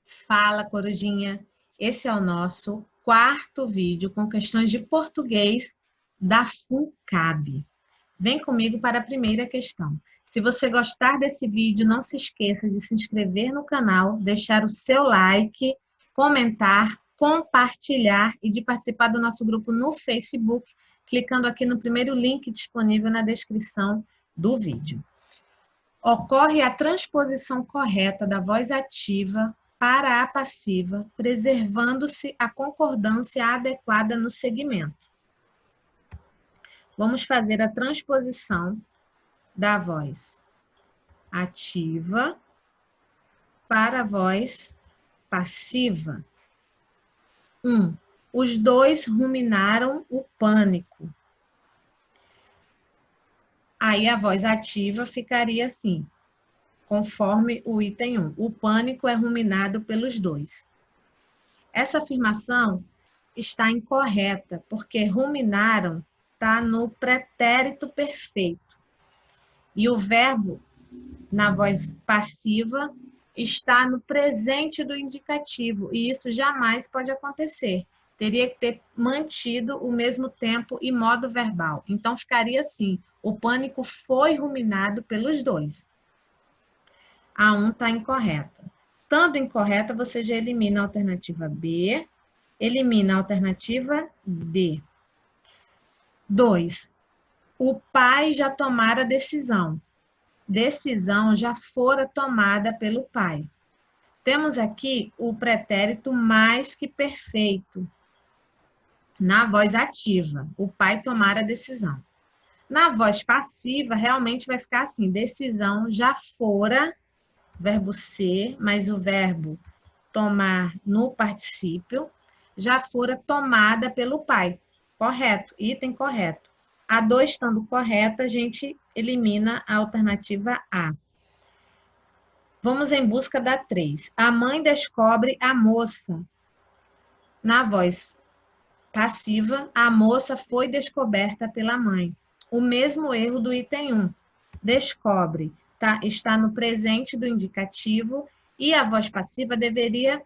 Fala, Corujinha! Esse é o nosso quarto vídeo com questões de português da FUNCAB. Vem comigo para a primeira questão. Se você gostar desse vídeo, não se esqueça de se inscrever no canal, deixar o seu like, comentar, compartilhar e de participar do nosso grupo no Facebook, clicando aqui no primeiro link disponível na descrição do vídeo. Ocorre a transposição correta da voz ativa para a passiva, preservando-se a concordância adequada no segmento. Vamos fazer a transposição da voz ativa para a voz passiva. 1. Os dois ruminaram o pânico. Aí a voz ativa ficaria assim, conforme o item 1. O pânico é ruminado pelos dois. Essa afirmação está incorreta, porque ruminaram está no pretérito perfeito. E o verbo, na voz passiva, está no presente do indicativo. E isso jamais pode acontecer. Teria que ter mantido o mesmo tempo e modo verbal. Então, ficaria assim, o pânico foi ruminado pelos dois. A 1 está incorreta. Estando incorreta, você já elimina a alternativa B, elimina a alternativa D. 2. O pai já tomara a decisão. Decisão já fora tomada pelo pai. Temos aqui o pretérito mais que perfeito. Na voz ativa, o pai tomara a decisão. Na voz passiva, realmente vai ficar assim, decisão já fora, verbo ser, mas o verbo tomar no particípio, já fora tomada pelo pai. Correto, item correto. A 2 estando correta, a gente elimina a alternativa A. Vamos em busca da 3. A mãe descobre a moça. Na voz passiva, a moça foi descoberta pela mãe. O mesmo erro do item 1. Descobre, está no presente do indicativo e a voz passiva deveria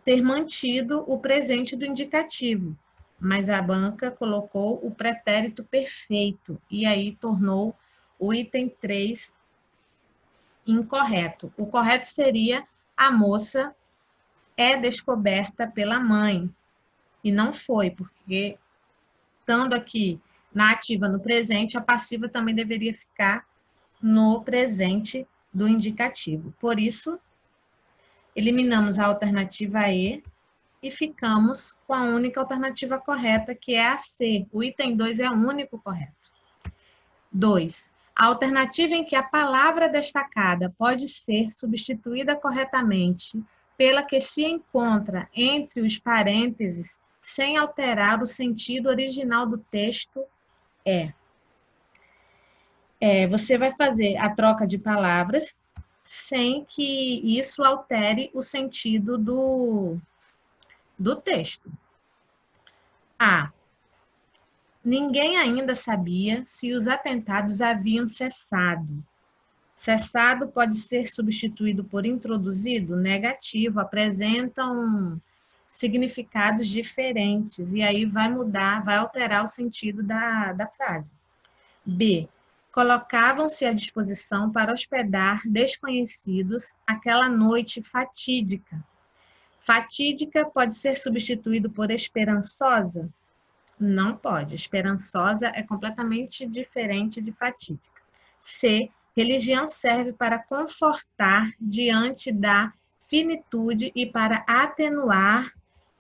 ter mantido o presente do indicativo, mas a banca colocou o pretérito perfeito e aí tornou o item 3 incorreto. O correto seria a moça é descoberta pela mãe. E não foi, porque estando aqui na ativa no presente, a passiva também deveria ficar no presente do indicativo. Por isso, eliminamos a alternativa E e ficamos com a única alternativa correta, que é a C. O item 2 é o único correto. 2. A alternativa em que a palavra destacada pode ser substituída corretamente pela que se encontra entre os parênteses sem alterar o sentido original do texto você vai fazer a troca de palavras sem que isso altere o sentido do texto. A. Ninguém ainda sabia se os atentados haviam cessado. Cessado pode ser substituído por introduzido? Negativo, apresentam significados diferentes, e aí vai mudar, vai alterar o sentido da frase. B. Colocavam-se à disposição para hospedar desconhecidos aquela noite fatídica. Fatídica pode ser substituído por esperançosa? Não pode. Esperançosa é completamente diferente de fatídica. C. Religião serve para confortar diante da finitude e para atenuar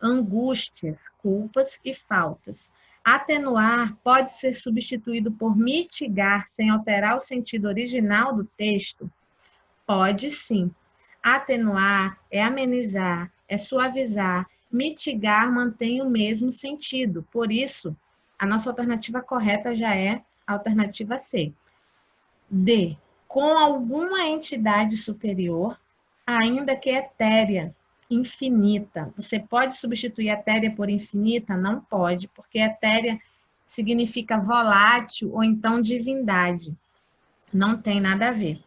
angústias, culpas e faltas. Atenuar pode ser substituído por mitigar sem alterar o sentido original do texto? Pode sim. Atenuar é amenizar, é suavizar. Mitigar mantém o mesmo sentido. Por isso, a nossa alternativa correta já é a alternativa C. D. Com alguma entidade superior, ainda que etérea, infinita. Você pode substituir etérea por infinita? Não pode, porque etérea significa volátil ou então divindade. Não tem nada a ver.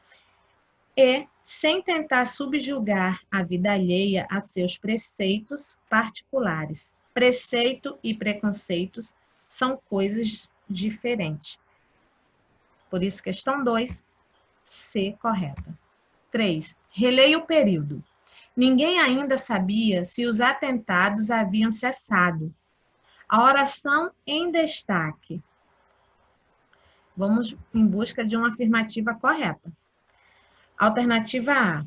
E, sem tentar subjugar a vida alheia a seus preceitos particulares. Preceito e preconceitos são coisas diferentes. Por isso, questão 2, C, correta. 3. Releia o período. Ninguém ainda sabia se os atentados haviam cessado. A oração em destaque. Vamos em busca de uma afirmativa correta. Alternativa A.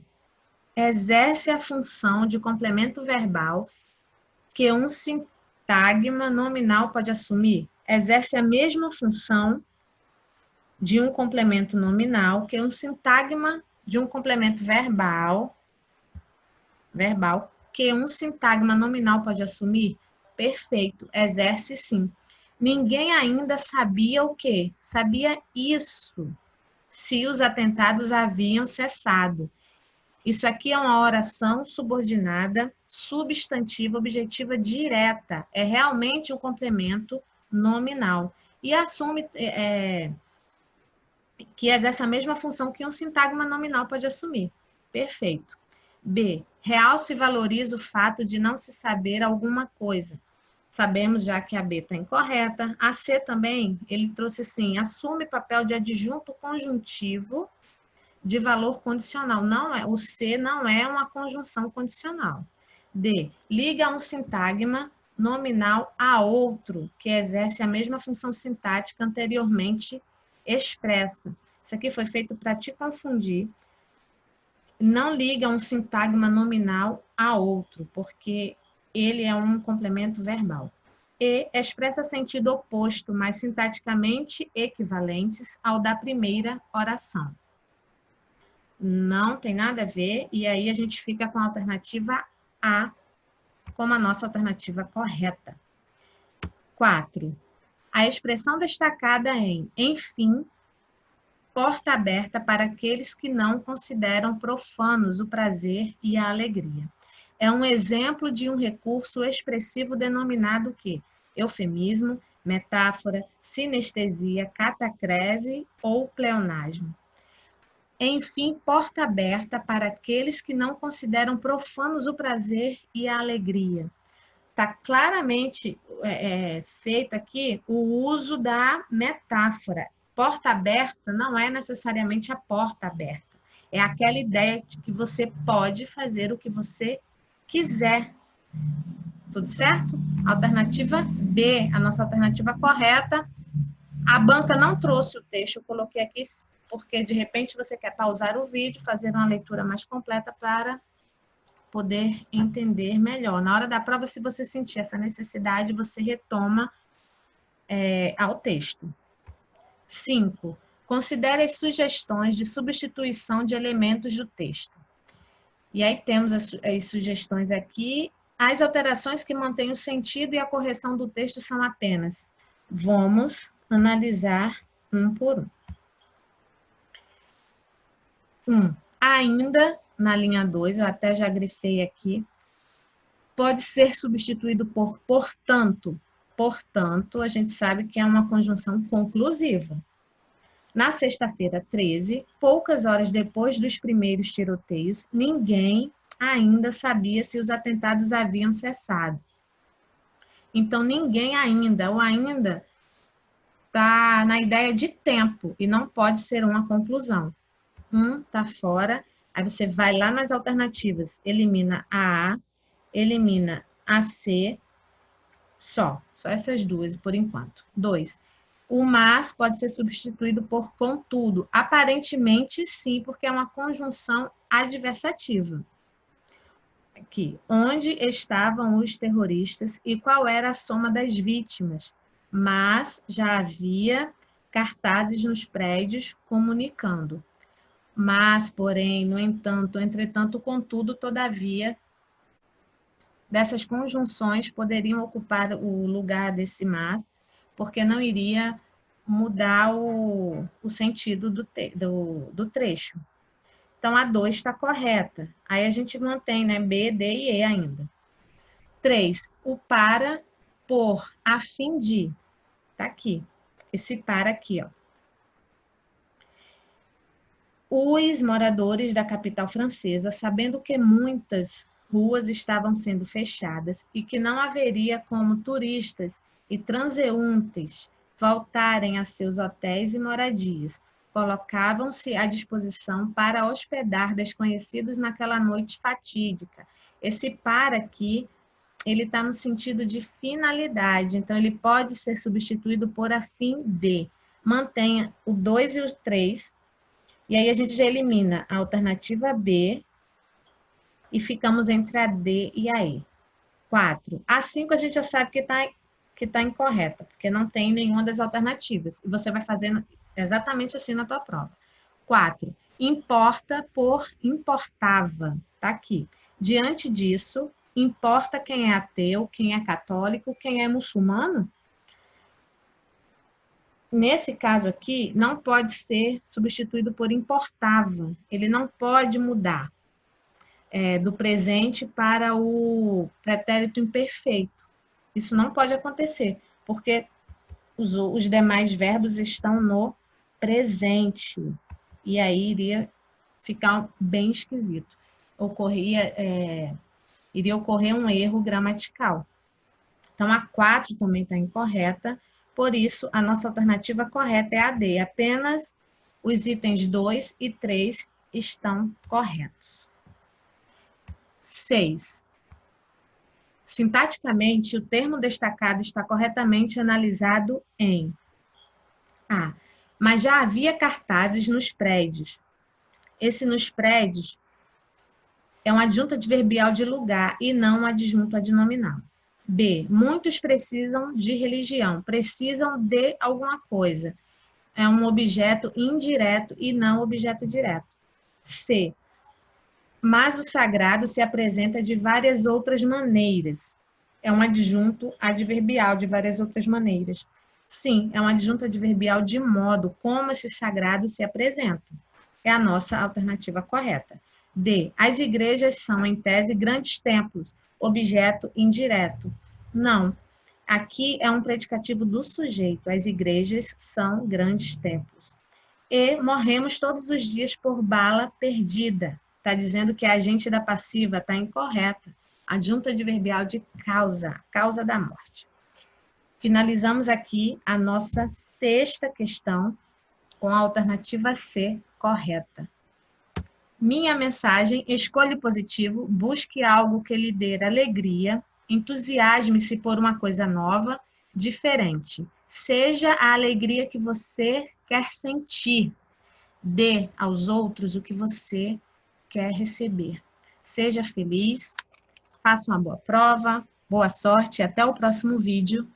Exerce a função de complemento verbal que um sintagma nominal pode assumir. Exerce a mesma função de um complemento nominal que um sintagma de um complemento verbal que um sintagma nominal pode assumir? Perfeito, exerce sim. Ninguém ainda sabia o quê? Sabia isso, se os atentados haviam cessado. Isso aqui é uma oração subordinada, substantiva, objetiva direta. É realmente um complemento nominal. E assume que exerce a mesma função que um sintagma nominal pode assumir. Perfeito. B. Realça e valoriza o fato de não se saber alguma coisa. Sabemos já que a B está incorreta. A C também, ele trouxe assim, assume papel de adjunto conjuntivo de valor condicional. Não é, o C não é uma conjunção condicional. D. Liga um sintagma nominal a outro, que exerce a mesma função sintática anteriormente expressa. Isso aqui foi feito para te confundir. Não liga um sintagma nominal a outro, porque ele é um complemento verbal. E expressa sentido oposto, mas sintaticamente equivalentes ao da primeira oração. Não tem nada a ver, e aí a gente fica com a alternativa A como a nossa alternativa correta. 4. A expressão destacada em enfim, porta aberta para aqueles que não consideram profanos o prazer e a alegria. É um exemplo de um recurso expressivo denominado que? Eufemismo, metáfora, sinestesia, catacrese ou pleonasmo. Enfim, porta aberta para aqueles que não consideram profanos o prazer e a alegria. Está claramente feito aqui o uso da metáfora. Porta aberta não é necessariamente a porta aberta. É aquela ideia de que você pode fazer o que você quiser. Tudo certo? Alternativa B, a nossa alternativa correta. A banca não trouxe o texto, eu coloquei aqui porque, de repente, você quer pausar o vídeo, fazer uma leitura mais completa para poder entender melhor. Na hora da prova, se você sentir essa necessidade, você retoma ao texto. 5. Considere as sugestões de substituição de elementos do texto. E aí temos as sugestões aqui. As alterações que mantêm o sentido e a correção do texto são apenas. Vamos analisar um por um. 1. Ainda, na linha 2, eu até já grifei aqui, pode ser substituído por portanto. Portanto, a gente sabe que é uma conjunção conclusiva. Na sexta-feira 13, poucas horas depois dos primeiros tiroteios, ninguém ainda sabia se os atentados haviam cessado. Então, ninguém ainda, ou ainda, está na ideia de tempo, e não pode ser uma conclusão. Está fora, aí você vai lá nas alternativas, elimina a A, elimina a C, só essas duas por enquanto. 2. O mas pode ser substituído por contudo. Aparentemente, sim, porque é uma conjunção adversativa. Aqui, onde estavam os terroristas e qual era a soma das vítimas? Mas já havia cartazes nos prédios comunicando. Mas, porém, no entanto, entretanto, contudo, todavia, dessas conjunções poderiam ocupar o lugar desse mas, porque não iria mudar o sentido do trecho. Então, a 2 está correta. Aí a gente mantém, né? B, D e E ainda. 3. O para, por, a fim de. Está aqui. Esse para aqui, ó. Os moradores da capital francesa, sabendo que muitas ruas estavam sendo fechadas e que não haveria como turistas e transeuntes voltarem a seus hotéis e moradias, colocavam-se à disposição para hospedar desconhecidos naquela noite fatídica. Esse para aqui, ele está no sentido de finalidade, então ele pode ser substituído por a fim de. Mantenha o 2 e o 3, e aí a gente já elimina a alternativa B e ficamos entre a D e a E. 4. A 5 a gente já sabe que tá incorreta, porque não tem nenhuma das alternativas. E você vai fazendo exatamente assim na tua prova. 4. Importa por importava. Tá aqui. Diante disso, importa quem é ateu, quem é católico, quem é muçulmano? Nesse caso aqui, não pode ser substituído por importava. Ele não pode mudar do presente para o pretérito imperfeito. Isso não pode acontecer, porque os demais verbos estão no presente. E aí iria ficar bem esquisito. Iria ocorrer um erro gramatical. Então, a 4 também está incorreta, por isso, a nossa alternativa correta é a D. Apenas os itens 2 e 3 estão corretos. 6. Sintaticamente, o termo destacado está corretamente analisado em A. Mas já havia cartazes nos prédios. Esse nos prédios é um adjunto adverbial de lugar e não um adjunto adnominal. B. Muitos precisam de religião, precisam de alguma coisa. É um objeto indireto e não objeto direto. C. Mas o sagrado se apresenta de várias outras maneiras. É um adjunto adverbial de várias outras maneiras. Sim, é um adjunto adverbial de modo como esse sagrado se apresenta. É a nossa alternativa correta. D. As igrejas são, em tese, grandes templos, objeto indireto. Não. Aqui é um predicativo do sujeito. As igrejas são grandes templos. E morremos todos os dias por bala perdida. Está dizendo que a agente da passiva está incorreta. Adjunto adverbial de causa, causa da morte. Finalizamos aqui a nossa 6ª questão com a alternativa C correta. Minha mensagem: escolha o positivo, busque algo que lhe dê alegria, entusiasme-se por uma coisa nova, diferente. Seja a alegria que você quer sentir. Dê aos outros o que você quer receber. Seja feliz, faça uma boa prova, boa sorte e até o próximo vídeo.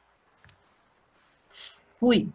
Fui!